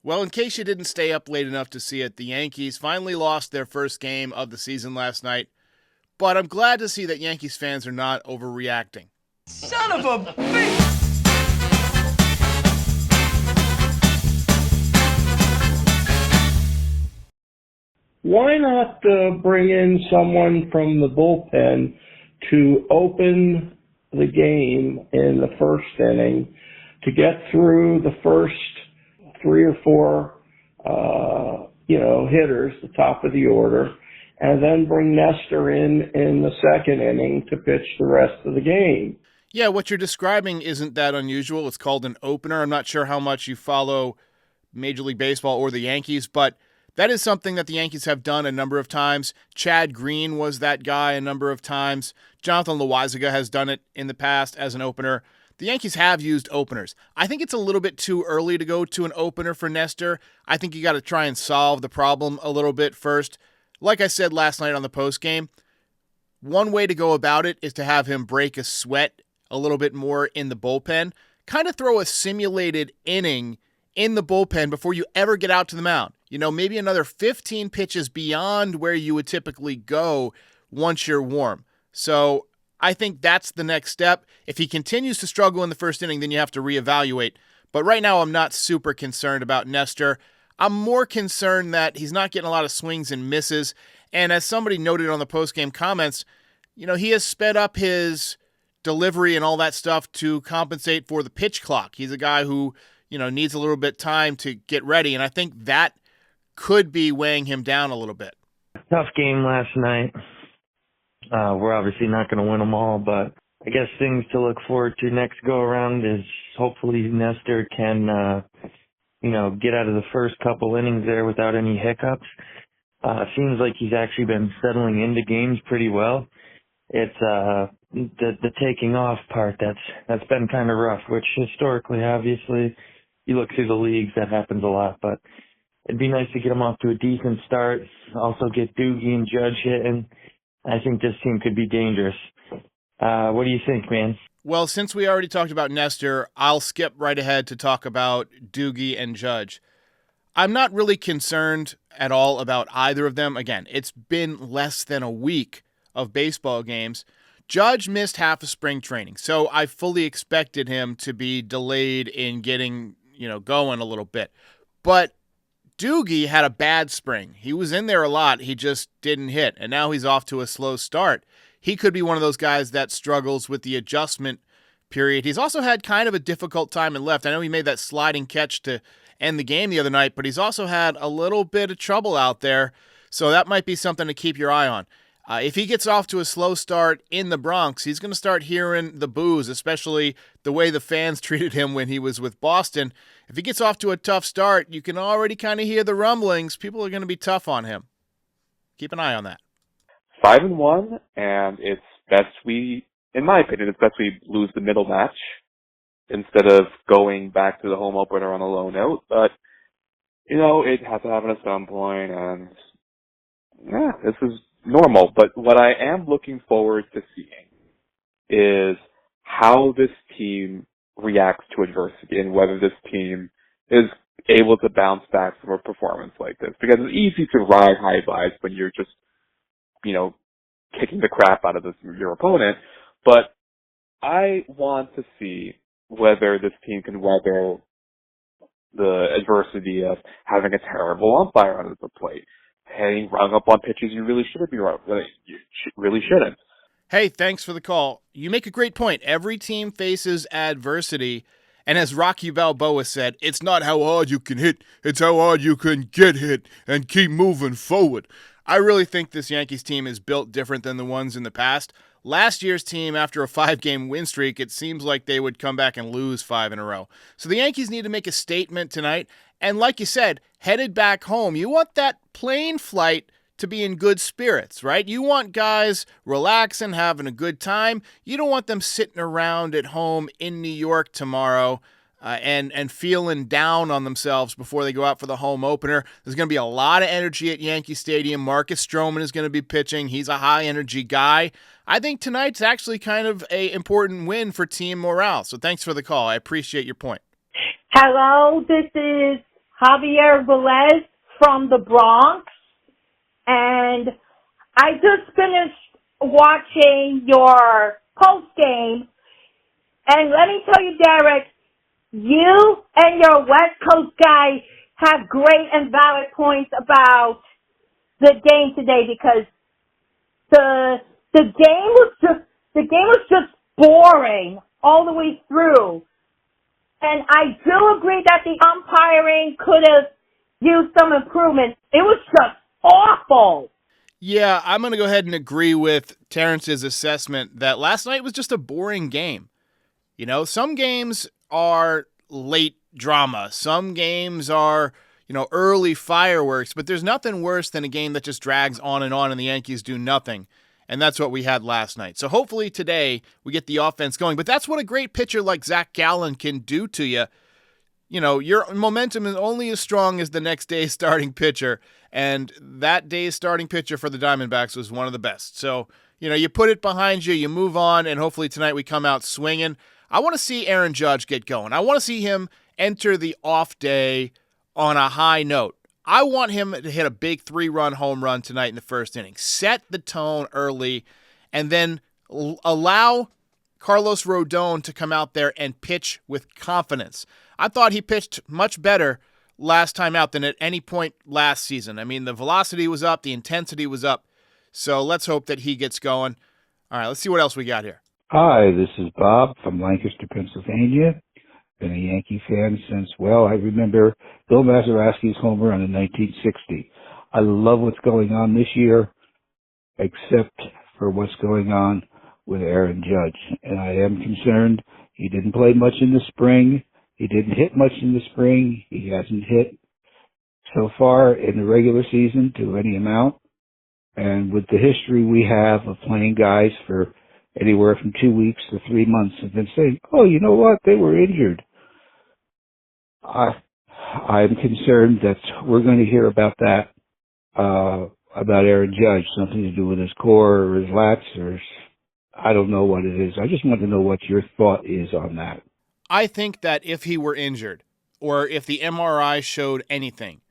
Well, in case you didn't stay up late enough to see it, the Yankees finally lost their first game of the season last night. But I'm glad to see that Yankees fans are not overreacting. Son of a bitch! Why not bring in someone from the bullpen to open the game in the first inning to get through the first 3 or 4, hitters, the top of the order, and then bring Nestor in the second inning to pitch the rest of the game? Yeah, what you're describing isn't that unusual. It's called an opener. I'm not sure how much you follow Major League Baseball or the Yankees, but that is something that the Yankees have done a number of times. Chad Green was that guy a number of times. Jonathan Loaisiga has done it in the past as an opener. The Yankees have used openers. I think it's a little bit too early to go to an opener for Nestor. I think you got to try and solve the problem a little bit first. Like I said last night on the postgame, one way to go about it is to have him break a sweat a little bit more in the bullpen. Kind of throw a simulated inning in the bullpen before you ever get out to the mound. Maybe another 15 pitches beyond where you would typically go once you're warm. So I think that's the next step. If he continues to struggle in the first inning, then you have to reevaluate. But right now, I'm not super concerned about Nestor. I'm more concerned that he's not getting a lot of swings and misses. And as somebody noted on the postgame comments, he has sped up his delivery and all that stuff to compensate for the pitch clock. He's a guy who, needs a little bit time to get ready. And I think that could be weighing him down a little bit. Tough game last night. We're obviously not going to win them all, but I guess things to look forward to next go around is hopefully Nestor can, get out of the first couple innings there without any hiccups. Seems like he's actually been settling into games pretty well. It's the taking off part that's been kind of rough, which historically, obviously, you look through the leagues, that happens a lot, but it'd be nice to get him off to a decent start. Also get Doogie and Judge hitting. I think this team could be dangerous. What do you think, man? Well, since we already talked about Nestor, I'll skip right ahead to talk about Doogie and Judge. I'm not really concerned at all about either of them. Again, it's been less than a week of baseball games. Judge missed half of spring training, so I fully expected him to be delayed in getting, going a little bit. But Doogie had a bad spring. He was in there a lot. He just didn't hit, and now he's off to a slow start. He could be one of those guys that struggles with the adjustment period. He's also had kind of a difficult time in left. I know he made that sliding catch to end the game the other night, but he's also had a little bit of trouble out there, so that might be something to keep your eye on. If he gets off to a slow start in the Bronx, he's going to start hearing the boos, especially the way the fans treated him when he was with Boston. If he gets off to a tough start, you can already kind of hear the rumblings. People are going to be tough on him. Keep an eye on that. 5-1, and it's best in my opinion, it's best we lose the middle match instead of going back to the home opener on a low note. But, it has to happen at some point, and this is normal. But what I am looking forward to seeing is how this team reacts to adversity and whether this team is able to bounce back from a performance like this. Because it's easy to ride high vibes when you're just, kicking the crap out of your opponent. But I want to see whether this team can weather the adversity of having a terrible umpire under the plate, getting rung up on pitches you really shouldn't be rung. You really shouldn't. Hey, thanks for the call. You make a great point. Every team faces adversity, and as Rocky Balboa said, it's not how hard you can hit, it's how hard you can get hit and keep moving forward. I really think this Yankees team is built different than the ones in the past. Last year's team, after a 5-game win streak, it seems like they would come back and lose 5 in a row. So the Yankees need to make a statement tonight. And like you said, headed back home, you want that plane flight to be in good spirits, right? You want guys relaxing, having a good time. You don't want them sitting around at home in New York tomorrow and feeling down on themselves before they go out for the home opener. There's going to be a lot of energy at Yankee Stadium. Marcus Stroman is going to be pitching. He's a high-energy guy. I think tonight's actually kind of an important win for team morale. So thanks for the call. I appreciate your point. Hello, this is Javier Velez from the Bronx. And I just finished watching your postgame. And let me tell you, Derek, you and your West Coast guy have great and valid points about the game today, because the game was just boring all the way through. And I do agree that the umpiring could have used some improvement. It was just awful. Yeah, I'm going to go ahead and agree with Terrence's assessment that last night was just a boring game. You know, some games are late drama. Some games are, early fireworks. But there's nothing worse than a game that just drags on and the Yankees do nothing. And that's what we had last night. So hopefully today we get the offense going. But that's what a great pitcher like Zach Gallen can do to you. You know, your momentum is only as strong as the next day's starting pitcher. And that day's starting pitcher for the Diamondbacks was one of the best. So, you put it behind you, you move on, and hopefully tonight we come out swinging. I want to see Aaron Judge get going. I want to see him enter the off day on a high note. I want him to hit a big 3-run home run tonight in the first inning. Set the tone early, and then allow Carlos Rodon to come out there and pitch with confidence. I thought he pitched much better last time out than at any point last season. I mean, the velocity was up, the intensity was up. So let's hope that he gets going. All right, let's see what else we got here. Hi, this is Bob from Lancaster, Pennsylvania. Been a Yankee fan since, I remember Bill Mazeroski's home run in 1960. I love what's going on this year, except for what's going on with Aaron Judge. And I am concerned. He didn't play much in the spring. He didn't hit much in the spring. He hasn't hit so far in the regular season to any amount. And with the history we have of playing guys for anywhere from 2 weeks to 3 months and then saying, you know what, they were injured. I'm concerned that we're going to hear about that, about Aaron Judge, something to do with his core or his lats, or I don't know what it is. I just want to know what your thought is on that. I think that if he were injured, or if the MRI showed anything,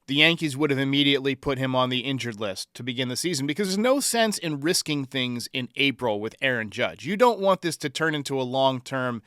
the Yankees would have immediately put him on the injured list to begin the season, because there's no sense in risking things in April with Aaron Judge. You don't want this to turn into a long-term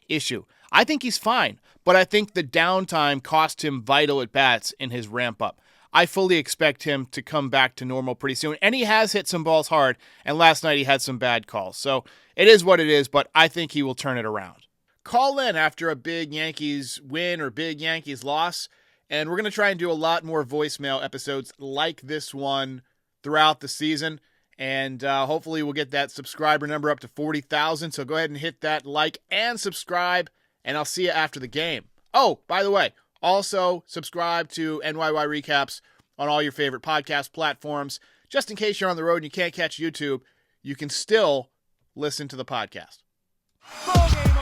issue. I think he's fine, but I think the downtime cost him vital at-bats in his ramp-up. I fully expect him to come back to normal pretty soon, and he has hit some balls hard, and last night he had some bad calls. So it is what it is, but I think he will turn it around. Call in after a big Yankees win or big Yankees loss, and we're going to try and do a lot more voicemail episodes like this one throughout the season. And hopefully we'll get that subscriber number up to 40,000. So go ahead and hit that like and subscribe, and I'll see you after the game. Oh, by the way, also subscribe to NYY Recaps on all your favorite podcast platforms. Just in case you're on the road and you can't catch YouTube, you can still listen to the podcast. Ball game.